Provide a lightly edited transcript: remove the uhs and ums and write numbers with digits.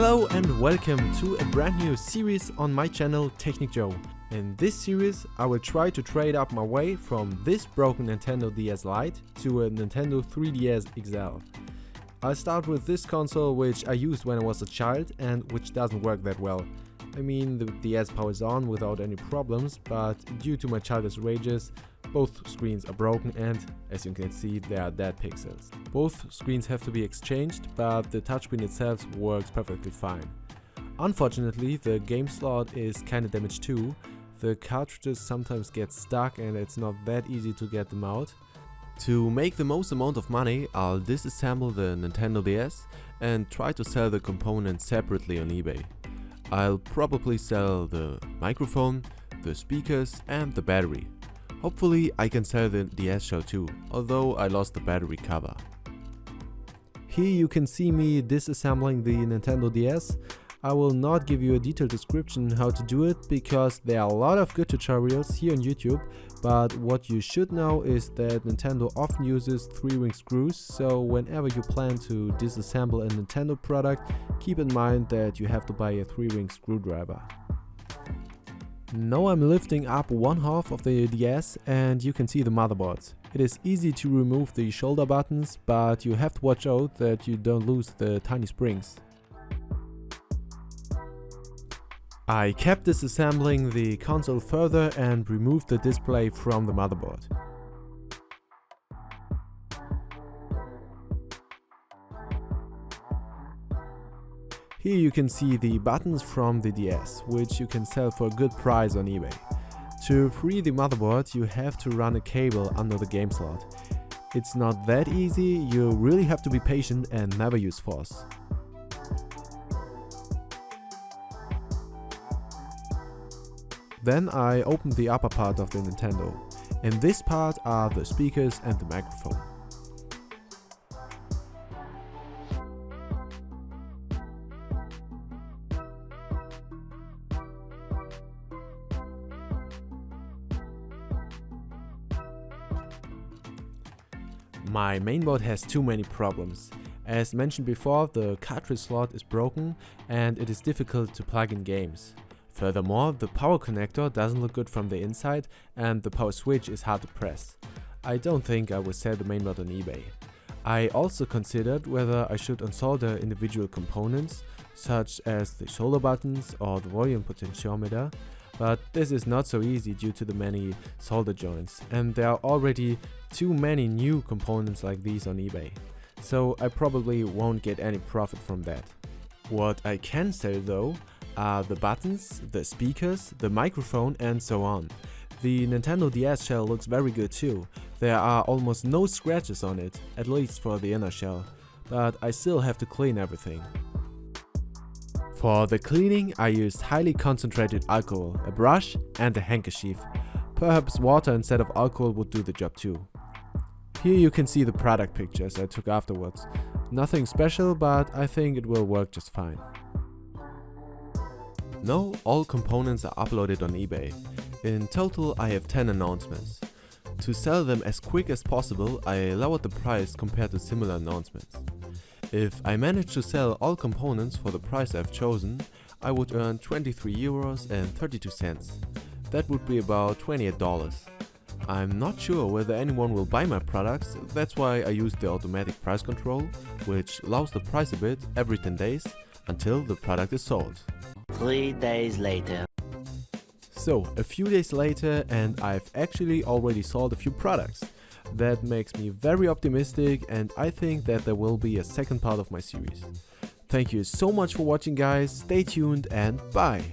Hello and welcome to a brand new series on my channel Technic. In this series I will try to trade up my way from this broken Nintendo DS Lite to a Nintendo 3DS XL. I'll start with this console which I used when I was a child and which doesn't work that well. I mean, the DS powers on without any problems, but due to my childish rages, both screens are broken and, as you can see, there are dead pixels. Both screens have to be exchanged, but the touchscreen itself works perfectly fine. Unfortunately, the game slot is kinda damaged too. The cartridges sometimes get stuck and it's not that easy to get them out. To make the most amount of money, I'll disassemble the Nintendo DS and try to sell the components separately on eBay. I'll probably sell the microphone, the speakers and the battery. Hopefully I can sell the DS shell too, although I lost the battery cover. Here you can see me disassembling the Nintendo DS. I will not give you a detailed description how to do it because there are a lot of good tutorials here on YouTube, but what you should know is that Nintendo often uses 3-ring screws, so whenever you plan to disassemble a Nintendo product, keep in mind that you have to buy a 3-ring screwdriver. Now I'm lifting up one half of the DS and you can see the motherboard. It is easy to remove the shoulder buttons, but you have to watch out that you don't lose the tiny springs. I kept disassembling the console further and removed the display from the motherboard. Here you can see the buttons from the DS, which you can sell for a good price on eBay. To free the motherboard, you have to run a cable under the game slot. It's not that easy, you really have to be patient and never use force. Then I opened the upper part of the Nintendo. In this part are the speakers and the microphone. My mainboard has too many problems. As mentioned before, the cartridge slot is broken and it is difficult to plug in games. Furthermore, the power connector doesn't look good from the inside and the power switch is hard to press. I don't think I will sell the mainboard on eBay. I also considered whether I should unsolder individual components, such as the shoulder buttons or the volume potentiometer, but this is not so easy due to the many solder joints, and there are already too many new components like these on eBay, so I probably won't get any profit from that. What I can sell though are the buttons, the speakers, the microphone and so on. The Nintendo DS shell looks very good too. There are almost no scratches on it, at least for the inner shell, but I still have to clean everything. For the cleaning I used highly concentrated alcohol, a brush and a handkerchief. Perhaps water instead of alcohol would do the job too. Here you can see the product pictures I took afterwards. Nothing special, but I think it will work just fine. Now all components are uploaded on eBay. In total I have 10 announcements. To sell them as quick as possible, I lowered the price compared to similar announcements. If I manage to sell all components for the price I've chosen, I would earn €23.32. That would be about $28. I'm not sure whether anyone will buy my products, that's why I use the automatic price control, which lowers the price a bit every 10 days until the product is sold. 3 days later. So, a few days later and I've actually already sold a few products. That makes me very optimistic and I think that there will be a second part of my series. Thank you so much for watching guys, stay tuned and bye!